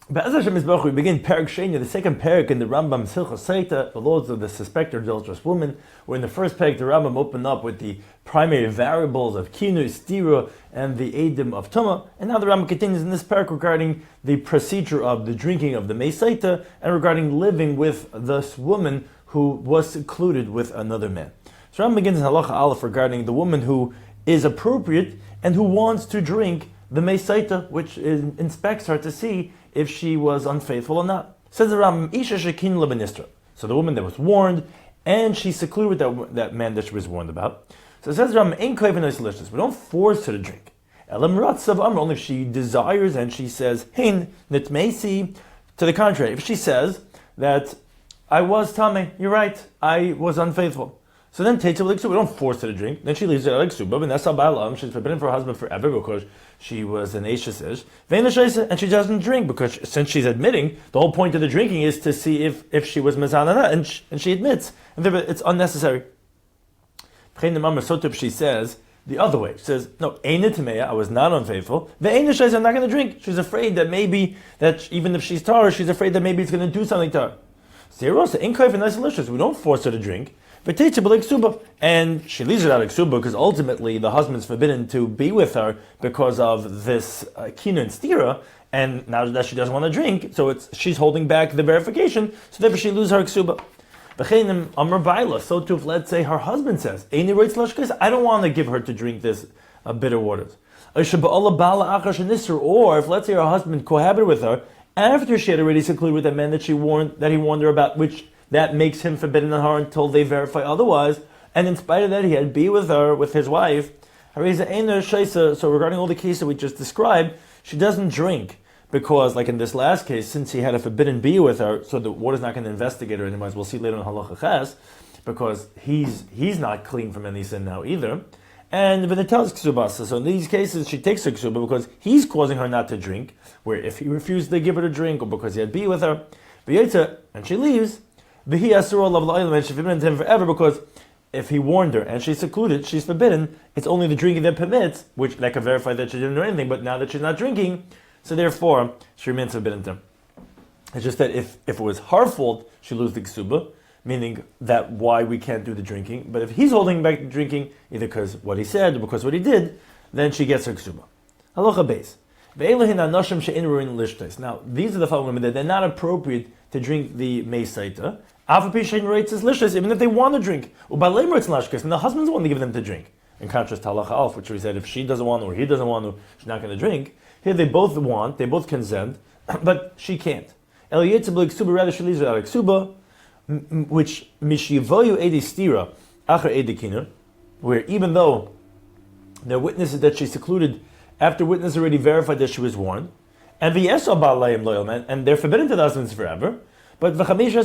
Be'ez Hashem Yisbarach, we begin Perek Sheni, the second Perek in the Rambam Hilchos Sotah, the laws of the suspected adulterous woman. Where in the first Perek, the Rambam opened up with the primary variables of Kinu, Stira, and the Eidim of Tumah. And now the Rambam continues in this Perek regarding the procedure of the drinking of the Mei Sotah and regarding living with this woman who was secluded with another man. So Rambam begins in Halacha Aleph regarding the woman who is appropriate and who wants to drink the Mei Sotah, which inspects her to see if she was unfaithful or not. Says the Rambam, Isha Shekin Lebenistra. So the woman that was warned, and she secluded with that man that she was warned about. So it says the Rambam, Ein Koven Ois. We don't force her to drink. Elam Ratzav Amr, only if she desires and she says, Hein Nitmeisi. To the contrary, if she says that I was Tameh, you're right, I was unfaithful. So then Teitza L'Iksuba, we don't force her to drink. Then she leaves her L'Iksuba, and that's how Ba'alam, she's forbidden for her husband forever because she was an Eishes Ish. And she doesn't drink because since she's admitting, the whole point of the drinking is to see if she was Mezana or not, and she admits. And therefore it's unnecessary. She says the other way. She says, no, Eina Tameya, I was not unfaithful. The Eina Shais, I'm not going to drink. She's afraid that maybe, that even if she's Torah, she's afraid that maybe it's going to do something to her. We don't force her to drink. And she leaves her out of ksuba because ultimately the husband's forbidden to be with her because of this kina and stira, and now that she doesn't want to drink, so she's holding back the verification, so therefore she loses her ksuba. So too, if let's say her husband says, I don't want to give her to drink this bitter waters. Or if let's say her husband cohabited with her after she had already secluded with that man that he warned her about, which that makes him forbidden on her until they verify otherwise. And in spite of that, he had be with her, with his wife. So regarding all the cases we just described, she doesn't drink because, like in this last case, since he had a forbidden be with her, so the water's not going to investigate her anymore, as we'll see later in Halacha Ches, because he's not clean from any sin now either. And when it tells ksubasa, so in these cases she takes her ksuba because he's causing her not to drink, where if he refused to give her to drink or because he had be with her, and she leaves, and she's forbidden to him forever because if he warned her and she's secluded, she's forbidden. It's only the drinking that permits, which that can verify that she didn't do anything, but now that she's not drinking, so therefore she remains forbidden to him. It's just that if it was her fault, she loses the ksuba, meaning that why we can't do the drinking. But if he's holding back the drinking, either because what he said or because what he did, then she gets her ksuba. Halacha beis. Now, these are the following women that they're not appropriate to drink the Mei Sotah, even if they want to drink. And the husband's the one to give them to drink. In contrast to Halacha Alf, which we said if she doesn't want to or he doesn't want to, she's not going to drink. Here they both want, they both consent, but she can't. Rather, she leaves it out of ksuba, which mishivoyu edi stira acher edi kiner, where even though there are witnesses that she secluded after witnesses already verified that she was warned, and and they're forbidden to the husbands forever. But these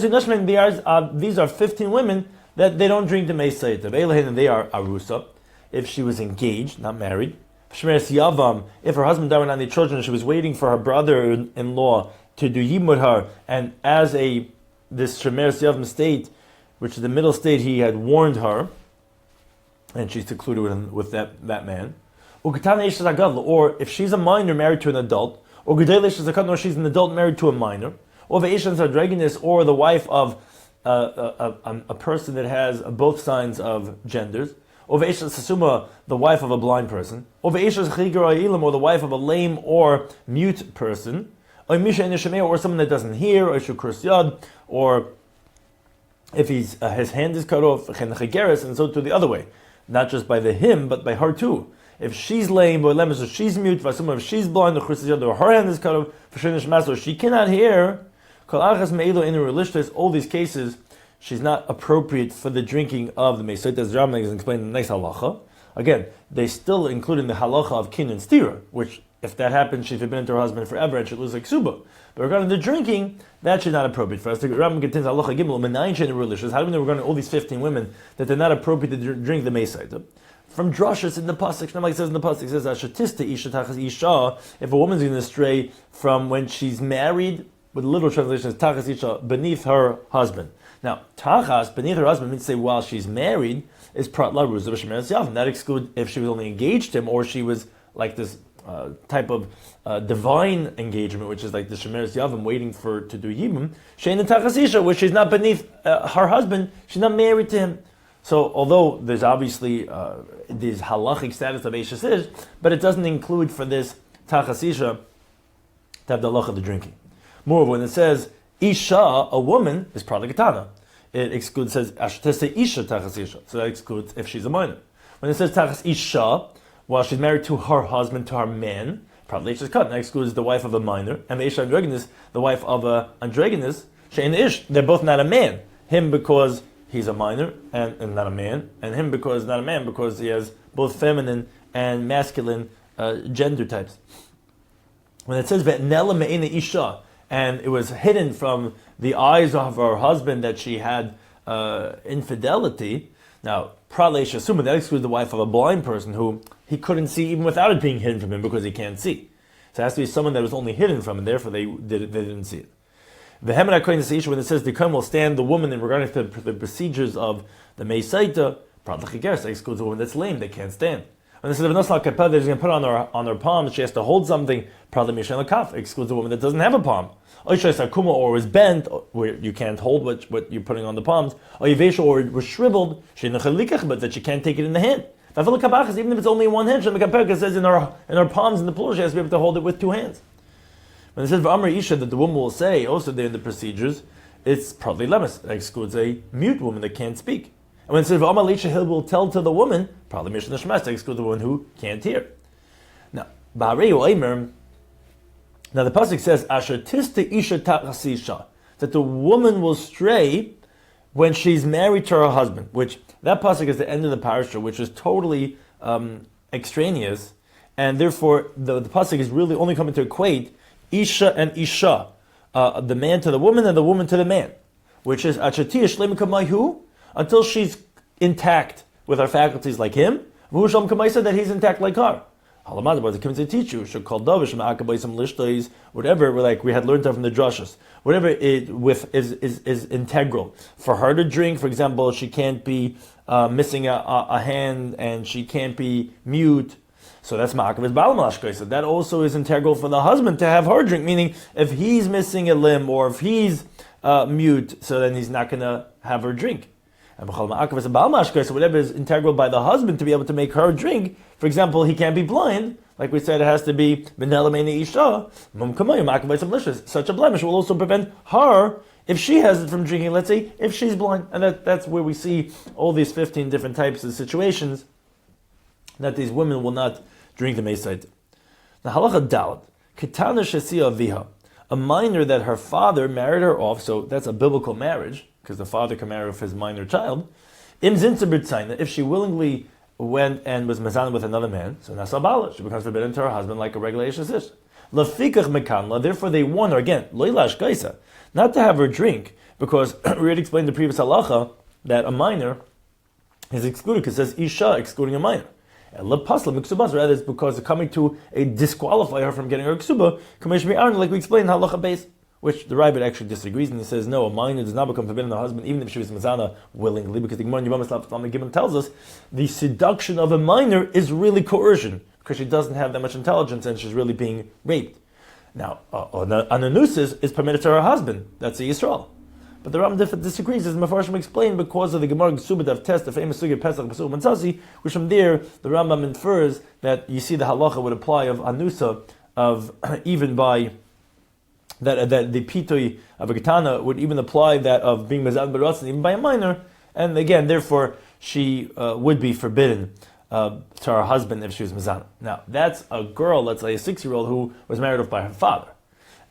are 15 women that they don't drink the Mei Sotah. And they are arusa, if she was engaged, not married. If her husband died without any children, she was waiting for her brother-in-law to do yibum with her, and as this Shemeres Yavam state, which is the middle state, he had warned her, and she's secluded with that man. Or if she's a minor married to an adult, or she's an adult married to a minor, or or the wife of a person that has both signs of genders, or the wife of a blind person, or the wife of a lame or mute person, or someone that doesn't hear, or if his hand is cut off, and so to the other way, not just by him, but by her too. If she's lame, or she's mute, if she's blind, or her hand is cut off, or she cannot hear, all these cases, she's not appropriate for the drinking of the Mei Sotah, as Rambam is explained in the next halacha. Again, they still include in the halacha of kin and stira, which if that happens, she's forbidden to her husband forever and she'll lose like ksuba. But regarding the drinking, that's not appropriate for us. The Rambam contains halacha gimel, how do we know regarding all these 15 women that they're not appropriate to drink the Mei Sotah? From drashas in the pasuk, Shneimar says in the pasuk, it says Ashatista isha tachas isha. If a woman's going to stray from when she's married, with the literal translation is tachas isha, beneath her husband. Now, tachas beneath her husband means to say while she's married is prat la ruzah b'shemeres yavam. That excludes if she was only engaged to him or she was like this type of divine engagement, which is like the Shemeres Yavim, waiting to do Yibum, Shein Tachasisha, where she's not beneath her husband, she's not married to him. So although there's obviously this halachic status of Eishes Ish, but it doesn't include for this Tachasisha to have the halacha of the drinking. Moreover, when it says Isha, a woman, is probably Katana. It excludes, says Ashtese Isha Tachasisha, so that excludes if she's a minor. When it says Tachas Isha, while she's married to her husband, to her man, probably she's cut. That excludes the wife of a minor, and the Isha Androginus, the wife of a Androginus, Shein Ish, they're both not a man. Him because he's a minor and not a man, and him because not a man because he has both feminine and masculine gender types. When it says Ve'nela me'ina Isha, and it was hidden from the eyes of her husband that she had infidelity. Now, Pralesh assuming that excludes the wife of a blind person who he couldn't see even without it being hidden from him because he can't see. So it has to be someone that was only hidden from him, therefore they didn't see it. The Hemen HaKohen Isha, when it says the Kohen will stand the woman in regard to the procedures of the Meisaita, Pralesh Geras excludes the woman that's lame, they can't stand. When it says V'nosla Kapel, they're going to put on her palm, she has to hold something, Pralesh Mishen Lakaf excludes the woman that doesn't have a palm. Or is bent, where you can't hold what you're putting on the palms, or was shriveled, but that you can't take it in the hand. Even if it's only in one hand, it says in her palms in the plural, she has to be able to hold it with two hands. When it says V'amar Isha, that the woman will say, also there in the procedures, it's probably lemus, that excludes a mute woman that can't speak. And when it says V'amar Isha, he will tell to the woman, probably Mishnah Shmas, that excludes the woman who can't hear. Now, now the pasuk says, "Asher tista isha tachasisha," that the woman will stray when she's married to her husband. Which that pasuk is the end of the parasha, which is totally extraneous, and therefore the pasuk is really only coming to equate isha and isha, the man to the woman and the woman to the man, which is asher tish lemikamayhu, until she's intact with her faculties like him, v'usham kamaisa, that he's intact like her. Halamad comes to teach you, should call davish ma'akabayim lishtais, whatever we had learned from the drushes, whatever it is integral for her to drink. For example, she can't be missing a hand and she can't be mute. So that's ma'akabayim balamashkai. So that also is integral for the husband to have her drink. Meaning, if he's missing a limb or if he's mute, so then he's not going to have her drink. So whatever is integral by the husband to be able to make her drink, for example, he can't be blind, like we said, it has to be isha. Such a blemish will also prevent her, if she has it, from drinking, let's say, if she's blind. And that's where we see all these 15 different types of situations that these women will not drink the Meisait. Now, halacha dalad, ketana shesia aviha, a minor that her father married her off, so that's a biblical marriage, because the father can marry off his minor child. Im zinsa b'tzaina, if she willingly went and was mazan with another man, so nasa bala, she becomes forbidden to her husband like a regular sister. Lafikach mekanla, therefore they warn her again, loilash gaisa, not to have her drink, because we already explained the previous halacha that a minor is excluded, because it says isha excluding a minor. And lepasla miksubas, rather it's because it's coming to disqualify her from getting her ksuba, like we explained halacha base. Which the Rabbit actually disagrees, and he says, no, a minor does not become forbidden to the husband, even if she was mazana willingly, because the Gemara Yevamos Gimel tells us the seduction of a minor is really coercion, because she doesn't have that much intelligence and she's really being raped. Now, ananusis is permitted to her husband, that's a Yisrael. But the Rambam disagrees, as Mefarshim explained, because of the Gemara Gsubit of Test, the famous Sugya Pesach Pesach Matzasi, which from there the Rambam infers that you see the halacha would apply of anusa, of even by that the pitoi of a katana would even apply that of being mezad b'ratzon even by a minor, and again, therefore, she would be forbidden to her husband if she was mezana. Now, that's a girl, let's say a 6-year-old who was married off by her father,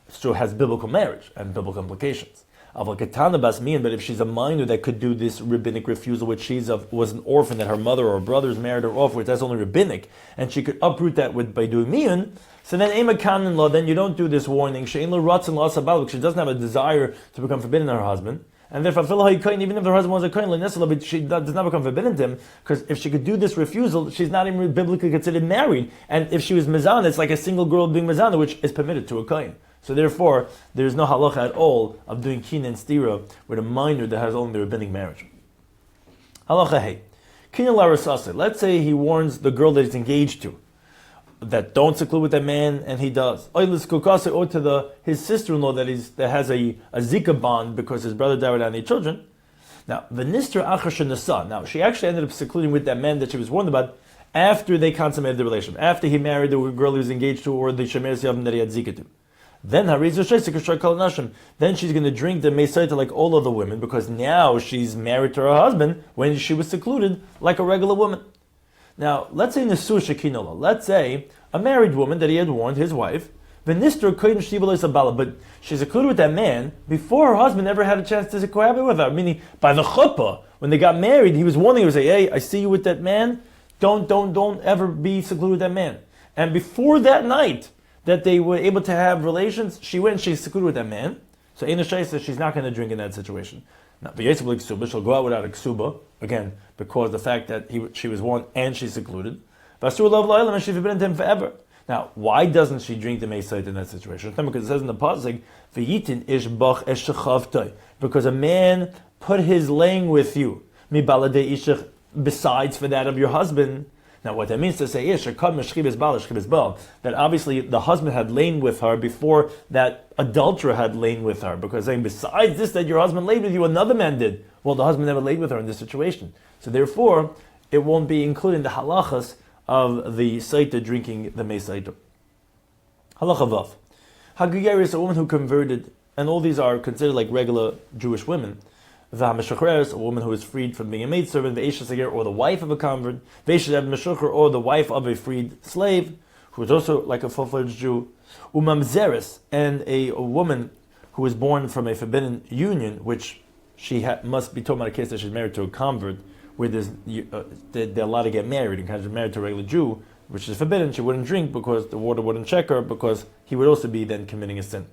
so has biblical marriage and biblical implications. Aval katana basmian, but if she's a minor that could do this rabbinic refusal, which was an orphan that her mother or brothers married her off, which that's only rabbinic, and she could uproot that by doing mian. So then, ema kanan law, then you don't do this warning. She'in lo ratzon lo asabal, because she doesn't have a desire to become forbidden to her husband. And therefore, even if her husband was a kohen, she does not become forbidden to him, because if she could do this refusal, she's not even biblically considered married. And if she was mezana, it's like a single girl being mezana, which is permitted to a kohen. So therefore, there's no halacha at all of doing kin and stira with a minor that has only the rabbinic marriage. Halacha hey, kin larasase. Let's say he warns the girl that he's engaged to. that don't seclude with that man, and he does. Or to his sister-in-law that has a zika bond because his brother died without any children. Now, the nistra achar shenasa. Now, she actually ended up secluding with that man that she was warned about after they consummated the relationship, after he married the girl he was engaged to, or the shemer yavim that he had zika to. Then then she's going to drink the mesaita like all other women, because now she's married to her husband when she was secluded like a regular woman. Now, let's say Nesu Shekinola. Let's say a married woman that he had warned, his wife, but she's secluded with that man before her husband ever had a chance to cohabit with her. Meaning, by the chuppah, when they got married, he was warning her, he would say, hey, I see you with that man, don't ever be secluded with that man. And before that night that they were able to have relations, she's secluded with that man. So Eina Shai says she's not going to drink in that situation. Now, she'll go out without a ksuba, again, because the fact that she was warned and she's secluded. And she's forbidden to him forever. Now, why doesn't she drink the meisait in that situation? Because it says in the pasuk, "V'yitin ish bach eshachavtoi," because a man put his laying with you, besides for that of your husband. Now, what that means to say is that obviously the husband had lain with her before that adulterer had lain with her, because saying besides this that your husband laid with you, another man did. Well, the husband never laid with her in this situation, so therefore it won't be included in the halachas of the Sotah drinking the mesaita. Halacha vav. Hagiyer is a woman who converted, and all these are considered like regular Jewish women. V'hameshachrer, a woman who is freed from being a maidservant. V'eshes hager, or the wife of a convert. V'eshes meshucher, or the wife of a freed slave, who is also like a full-fledged Jew. Umamzeres, and a woman who is born from a forbidden union, which she must be told about a case that she's married to a convert, where they're allowed to get married, and kind of married to a regular Jew, which is forbidden. She wouldn't drink because the water wouldn't check her, because he would also be then committing a sin.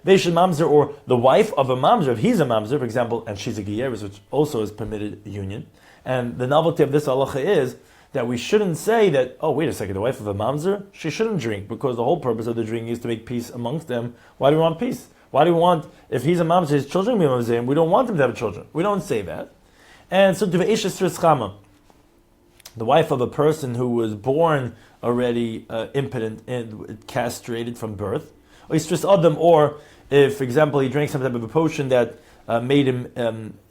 Veishel mamzer, or the wife of a mamzer, if he's a mamzer, for example, and she's a giyeris, which also is permitted union. And the novelty of this halacha is that we shouldn't say that, oh, wait a second, the wife of a mamzer, she shouldn't drink, because the whole purpose of the drinking is to make peace amongst them. Why do we want peace? Why do we want, if he's a mamzer, his children be mamzer, we don't want them to have children. We don't say that. And so, the wife of a person who was born already impotent and castrated from birth, or if, for example, he drank some type of a potion that made him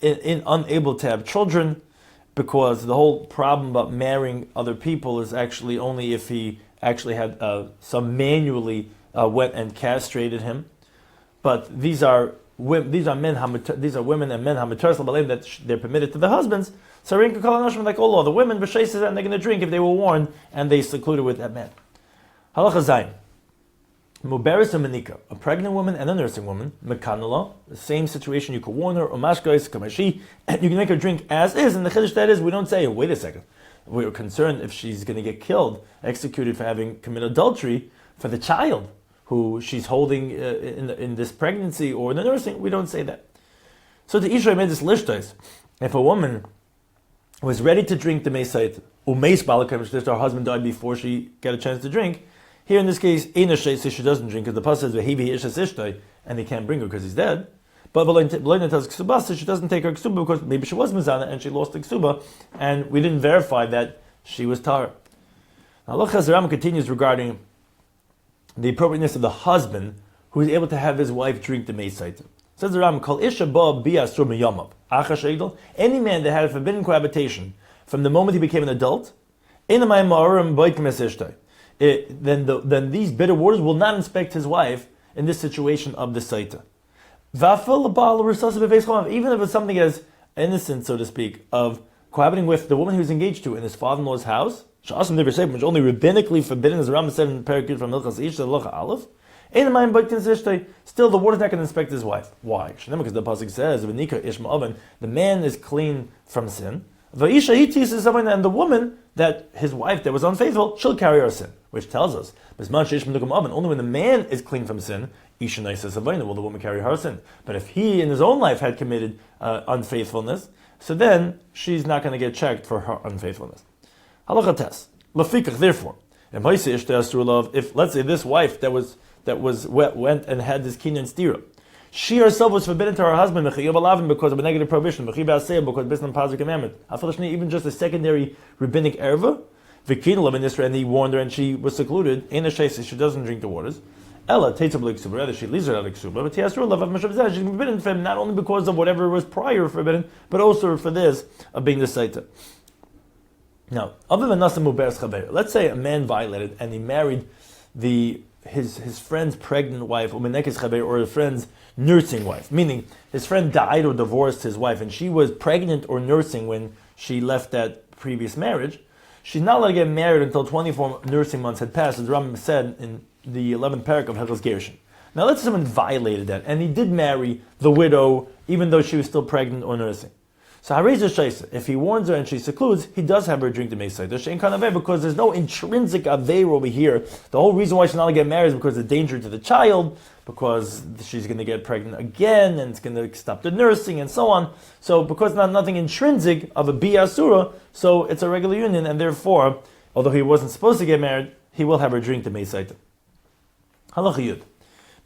unable to have children, because the whole problem about marrying other people is actually only if he actually had some manually went and castrated him. But these are women and men hamutaras that they're permitted to the husbands. So like all other women, and they're going to drink if they were warned and they secluded with that man. Halacha zayin. Muberis or menika, a pregnant woman and a nursing woman, mekanala, the same situation. You could warn her, or mashkais kamashi, and you can make her drink as is. And the chiddush that is, we don't say, wait a second, we're concerned if she's going to get killed, executed for having committed adultery for the child who she's holding in this pregnancy or in the nursing. We don't say that. So the Isha made this lishtais. If a woman was ready to drink the meisait, umeis balakam, her husband died before she got a chance to drink. Here in this case, Eina Shai says she doesn't drink, because the pasuk says vehivi ishas ishtay, and they can't bring her because he's dead. But Beloina tells Ksuba, so she doesn't take her Ksuba because maybe she was Mizana and she lost the Ksuba, and we didn't verify that she was Tar. Now, Loch Hazaram continues regarding the appropriateness of the husband who is able to have his wife drink the meisait. Says the Ram, Kol Isha Ba Biasur Miyamav, Achash Eidel, any man that had a forbidden cohabitation from the moment he became an adult, then these bitter waters will not inspect his wife in this situation of the Sotah. Even if it's something as innocent, so to speak, of cohabiting with the woman he was engaged to in his father-in-law's house, which only rabbinically forbidden, as the Rambam said in Parakut from Hilchos Ish, the Locha Aleph, still the water's not going to inspect his wife. Why? Because the pasuk says, the man is clean from sin, and the woman, that his wife that was unfaithful, she'll carry her sin, which tells us only when the man is clean from sin, will the woman carry her sin. But if he in his own life had committed unfaithfulness, so then she's not going to get checked for her unfaithfulness. Halacha tes. Therefore, if let's say this wife that went and had this kinyan stira, she herself was forbidden to her husband because of a negative prohibition, because based on positive commandment, even just a secondary rabbinic erva, V'kin in Israel, and he warned her, and she was secluded. In a shesa, she doesn't drink the waters. Ella teitza b'lo ksuba, rather she leaves her out of ksuba. But tiasur lavav mashav she's forbidden for him not only because of whatever was prior forbidden, but also for this of being the Sotah. Now, other than nasa muberes chaver, let's say a man violated and he married his friend's pregnant wife, or menekes chaver, or a friend's nursing wife, meaning his friend died or divorced his wife, and she was pregnant or nursing when she left that previous marriage. She's not allowed to get married until 24 nursing months had passed, as Rambam said in the 11th parak of Hilchos Gerushin. Now let's say someone violated that, and he did marry the widow, even though she was still pregnant or nursing. So Hareza Shaisa, if he warns her and she secludes, he does have her drink the Meisayta. She ain't kind of because there's no intrinsic aveir over here. The whole reason why she's not going to get married is because of the danger to the child, because she's going to get pregnant again, and it's going to stop the nursing, and so on. So because nothing intrinsic of a biasura, so it's a regular union, and therefore, although he wasn't supposed to get married, he will have her drink the Meisayta. Halacha Yud.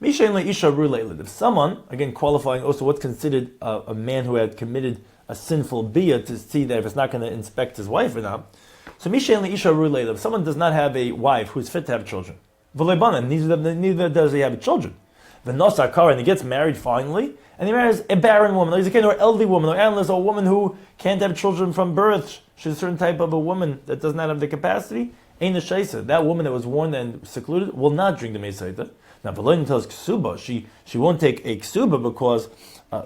If someone, again qualifying also what's considered a man who had committed a sinful bia to see that if it's not going to inspect his wife or not. So if someone does not have a wife who's fit to have children, neither does he have children. And he gets married finally, and he marries a barren woman, or an elderly woman, or analyst, or a woman who can't have children from birth. She's a certain type of a woman that does not have the capacity. Ain't a shaisa. That woman that was warned and secluded will not drink the Meisayta. Now, Betulah tells ksuba, she won't take a ksuba because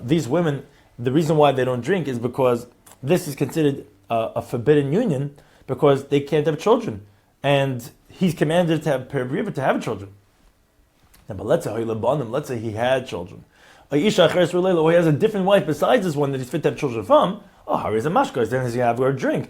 these women, the reason why they don't drink is because this is considered a forbidden union because they can't have children. And he's commanded to have peribriva, to have children. Now, but let's say he had children. Or he has a different wife besides this one that he's fit to have children from. Oh, Hari's a mashkos, then he have her drink.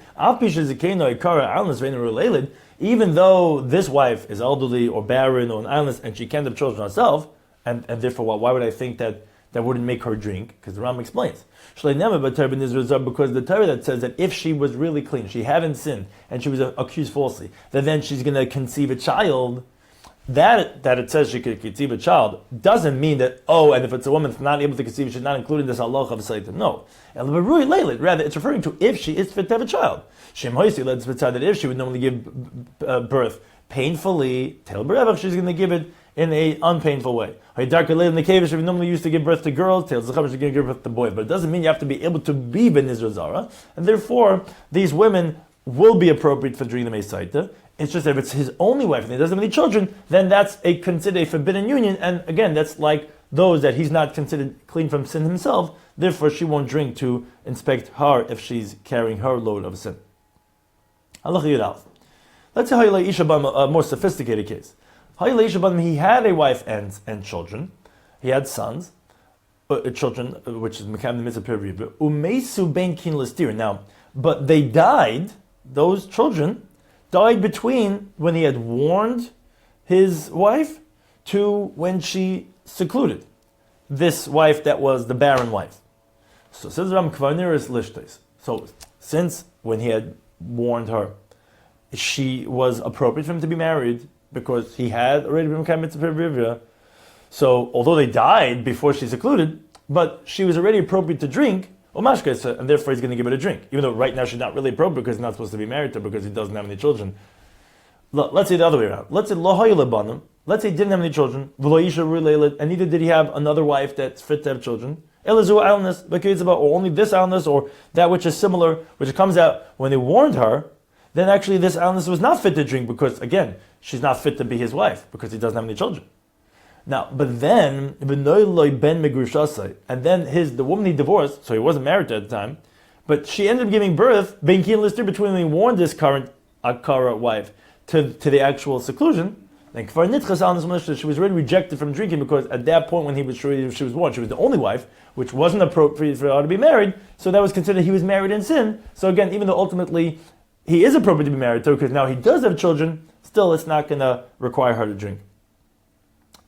Even though this wife is elderly or barren or an islandess and she can't have children herself, and therefore why would I think that wouldn't make her drink? Because the Rambam explains. Because the Torah that says that if she was really clean, she hadn't sinned, and she was accused falsely, that then she's going to conceive a child, that it says she could conceive a child, doesn't mean that, and if it's a woman that's not able to conceive, she's not included in this halacha of Sotah. No. Rather, it's referring to if she is fit to have a child. That if she would normally give birth painfully, she's going to give it in an unpainful way. In the cave, she normally used to give birth to girls, she's going to give birth to boys. But it doesn't mean you have to be able to be ben Israel Zara, and therefore these women will be appropriate for drinking the Meisayta. It's just that if it's his only wife and he doesn't have any children, then that's considered a forbidden union, and again, that's like those that he's not considered clean from sin himself, therefore she won't drink to inspect her if she's carrying her load of sin. Let's say a more sophisticated case. He had a wife and children. He had sons, children, which is Mekam the Mitzvah Periv. Umesu ben kin listir. Now, but they died, those children died between when he had warned his wife to when she secluded this wife that was the barren wife. So says Ram Kvaniris Lishtes. So since when he had warned her, she was appropriate for him to be married because he had already been Mekam Mitzvah Periv. So although they died before she secluded, but she was already appropriate to drink, and therefore he's going to give it a drink. Even though right now she's not really appropriate because he's not supposed to be married to her because he doesn't have any children. Let's say the other way around. Let's say let's say he didn't have any children, and neither did he have another wife that's fit to have children. Or only this illness or that which is similar, which comes out when they warned her, then actually this illness was not fit to drink because, again, she's not fit to be his wife because he doesn't have any children. Now, but then, and then the woman he divorced, so he wasn't married to at the time, but she ended up giving birth, between when he warned this current Akara wife to the actual seclusion, then she was already rejected from drinking because at that point when she was warned, she was the only wife, which wasn't appropriate for her to be married, so that was considered he was married in sin. So again, even though ultimately he is appropriate to be married to her because now he does have children, still it's not going to require her to drink.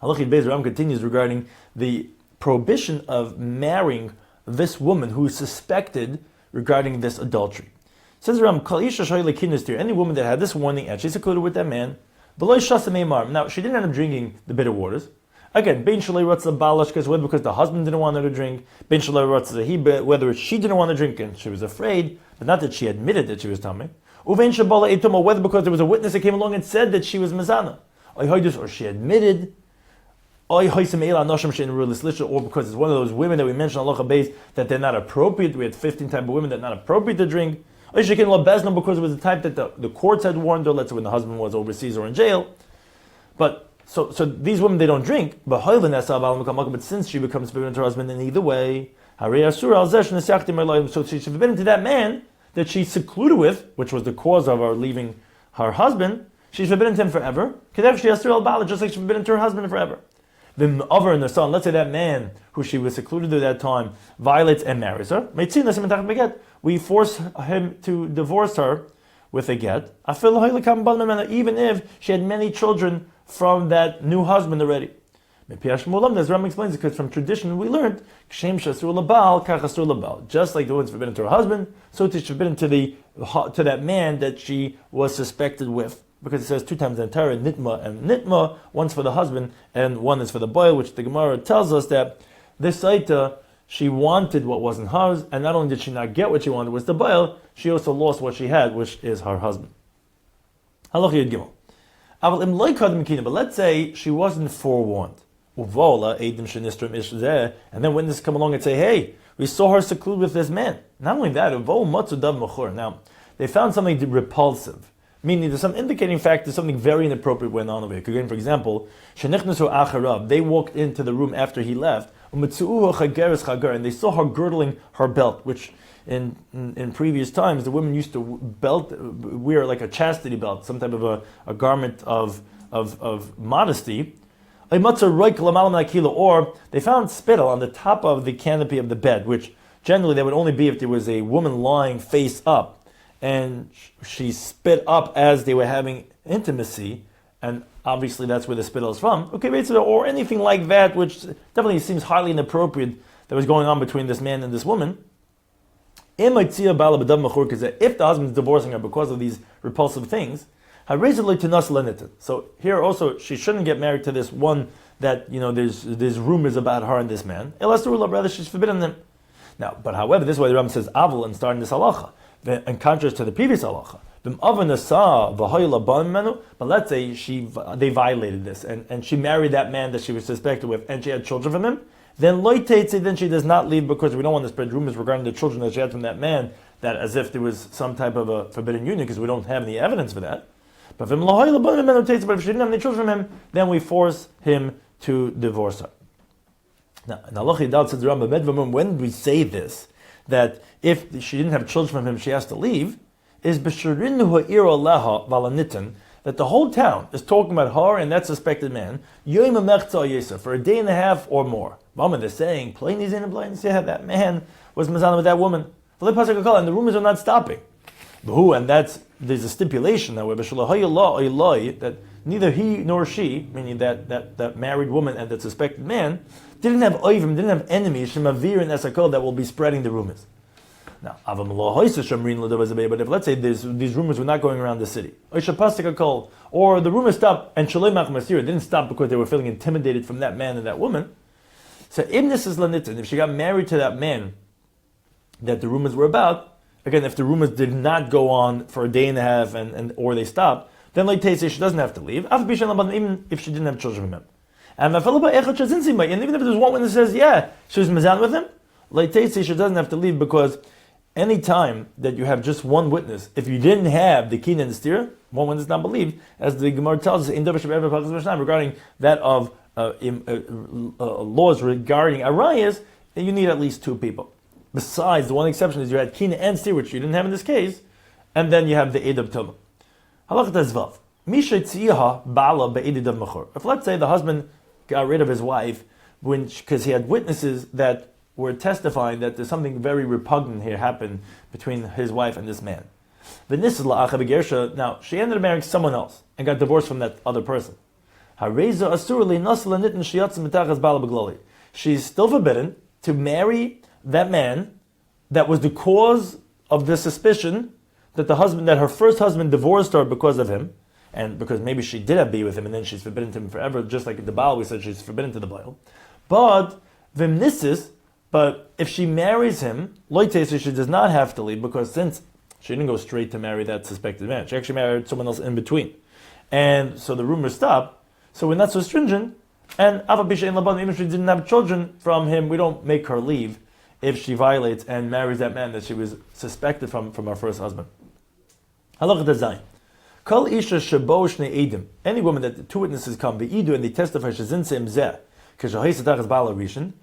Halachit Beis Ram continues regarding the prohibition of marrying this woman who is suspected regarding this adultery. Says Ram, any woman that had this warning and she secluded with that man, now she didn't end up drinking the bitter waters. Again, because the husband didn't want her to drink, whether she didn't want to drink and she was afraid, but not that she admitted that she was tummy. Uvein Shabala Eituma, whether because there was a witness that came along and said that she was Mazana, or she admitted, or because it's one of those women that we mentioned on Halacha Beis that they're not appropriate. We had 15 type of women that are not appropriate to drink. Or she can Bezna because it was the type that the courts had warned her, let's say when the husband was overseas or in jail. But so these women, they don't drink, but since she becomes forbidden to her husband in either way, so she's forbidden to that man that she's secluded with, which was the cause of her leaving her husband. She's forbidden to him forever, just like she's forbidden to her husband forever. The other and the son, let's say that man who she was secluded at that time violates and marries her. We force him to divorce her with a get, even if she had many children from that new husband already. As Rambam explains it, because from tradition we learned, just like the woman's forbidden to her husband, so she's forbidden to that man that she was suspected with. Because it says 2 times in the Torah, nitma and nitma, one's for the husband and one is for the boy, which the Gemara tells us that this Sotah, she wanted what wasn't hers, and not only did she not get what she wanted, was the boy, she also lost what she had, which is her husband. Halacha Yud Gimel. But let's say she wasn't forewarned. And then witnesses come along and say, hey, we saw her secluded with this man. Not only that, now, they found something repulsive. Meaning there's some indicating fact that something very inappropriate went on over here. For example, they walked into the room after he left, and they saw her girdling her belt, which in previous times the women used to wear like a chastity belt, some type of a garment of modesty. Or they found spittle on the top of the canopy of the bed, which generally that would only be if there was a woman lying face up and she spit up as they were having intimacy, and obviously that's where the spittle is from. Or anything like that, which definitely seems highly inappropriate that was going on between this man and this woman. If the husband is divorcing her because of these repulsive things, so here also she shouldn't get married to this one that there's rumors about her and this man. Rather, she's forbidden them. Now, but however, this is why the Rambam says avil and starting this halacha. In contrast to the previous halacha, but let's say they violated this and she married that man that she was suspected with and she had children from him, then she does not leave, because we don't want to spread rumors regarding the children that she had from that man, that as if there was some type of a forbidden union, because we don't have any evidence for that. But if she didn't have any children from him, then we force him to divorce her. Now, in halacha Yidal says the Rambam, when we say this, that if she didn't have children from him, she has to leave, is that the whole town is talking about her and that suspected man for a day and a half or more. They're saying, that man was mazana with that woman. And the rumors are not stopping. And there's a stipulation now that neither he nor she, meaning that married woman and that suspected man, didn't have enemies, shemavir and esakol, that will be spreading the rumors. Now, but if let's say these rumors were not going around the city, or the rumors stopped and didn't stop because they were feeling intimidated from that man and that woman. So if she got married to that man that the rumors were about, again, if the rumors did not go on for a day and a half or they stopped, then she doesn't have to leave, even if she didn't have children from him. And even if there's one witness that says, yeah, she was mizan with him, she doesn't have to leave, because any time that you have just one witness, if you didn't have the kin and the steer, one witness not believed, as the Gemara tells us in regarding that of laws regarding arayas, then you need at least 2 people. Besides, the one exception is you had kin and steer, which you didn't have in this case, and then you have the Eid of Tumah. Halakha Tezvav. If let's say the husband got rid of his wife because he had witnesses that were testifying that there's something very repugnant here happened between his wife and this man. Now, she ended up marrying someone else and got divorced from that other person. She's still forbidden to marry that man that was the cause of the suspicion that her first husband divorced her because of him, and because maybe she did have be with him, and then she's forbidden to him forever, just like the Baal, we said she's forbidden to the Baal. But if she marries him, she does not have to leave, because since She didn't go straight to marry that suspected man. She actually married someone else in between. And so the rumors stop. So we're not so stringent. And even if she didn't have children from him, we don't make her leave if she violates and marries that man that she was suspected from her first husband. Halacha Zayin. Kol isha shebo shnei edim. Any woman that the two witnesses come, v'idu, and they testify shezin seim zeh, k'shahay satach bala rishon,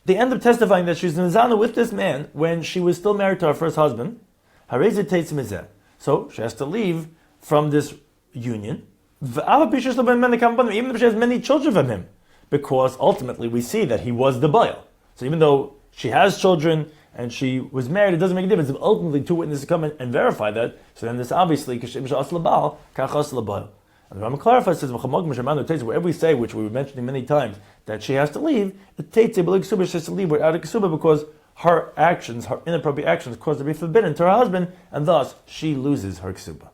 they end up testifying that she's nizana with this man when she was still married to her first husband. Harei teitz mizeh. So she has to leave from this union. Even if she has many children from him, because ultimately we see that he was the Baal. So even though she has children and she was married, it doesn't make a difference. If ultimately two witnesses come and verify that, so then this obviously, and the Rambam clarifies, says, wherever we say, which we were mentioning many times, that she has to leave, she has to leave without a ksuba because her actions, her inappropriate actions, cause her to be forbidden to her husband, and thus she loses her ksuba.